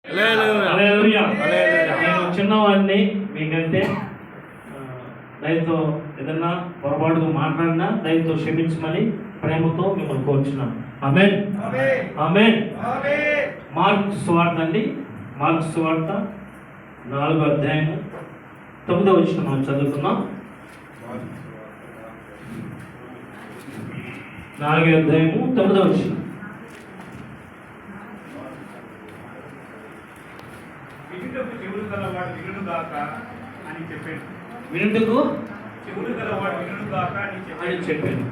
హల్లెలూయా. నేను చిన్నవాడిని మీకంటే దయతో ఏదన్నా పొరపాటుగా మాట్లాడినా దయతో క్షమించమని ప్రేమతో మిమ్మల్ని కోరుచున్నాను. ఆమేన్ ఆమేన్. మార్కు సువార్త అండి, మార్కు సువార్త 4వ అధ్యాయము 9వ వచనం మనం చదువుతున్నాం. 4వ అధ్యాయము 9వ వచనం. వినుటకు చెవులు గలవాడు వినుగాక అని చెప్పాను. వినుటకు చెవులు గలవాడు వినుగాక అని చెప్పాను.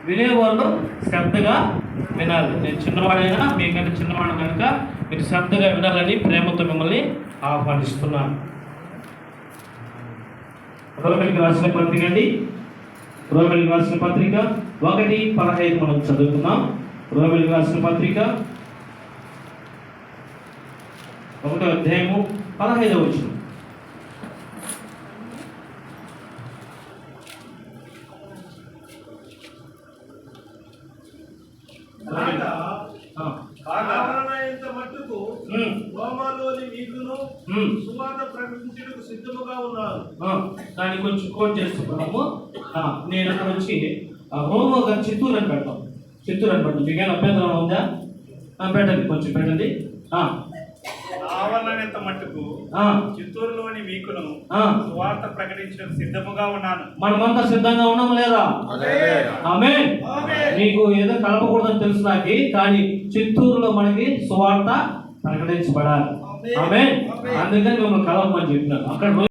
వినేవాళ్ళు శ్రద్ధగా వినాలి. నేను చిన్నవాడైనా మీకంటే చిన్నవాడు కనుక మీరు శ్రద్ధగా వినాలని ప్రేమతో మిమ్మల్ని ఆహ్వానిస్తున్నాను. రోమిలికి రాసిన పత్రిక అండి, రోమిలికి రాసిన పత్రిక 1:15 మనం చదువుతున్నాం. రోమిలికి రాసిన పత్రిక 1వ అధ్యాయము 15వ వచనం. మట్టుకు రోమాలోని మీకును సువార్త ప్రకటించుటకు సిద్ధముగా ఉన్నారు. దాన్ని కొంచెం కోట్ చేస్తున్నాము. నేను అక్కడ వచ్చి రోమో గారు చిత్తూరు అని పెడతాం. చిత్తూరు అని పెడతాం. మీకేమైనా అభ్యంతరం ఉందా? పెట్టండి, కొంచెం పెట్టండి. ఆవరణంత మట్టుకు చిత్తూరులోని మీకును సువార్త ప్రకటించడం సిద్ధముగా ఉన్నాను. మనమంతా సిద్ధంగా ఉన్నాము లేదా? ఆమేన్. మీకు ఏదో కలపకూడదని తెలుసు నాకు, కానీ చిత్తూరులో మనకి సువార్త ప్రకటించబడాలి. ఆమేన్. అందుకని మిమ్మల్ని కలపమని చెప్పినాను. అక్కడ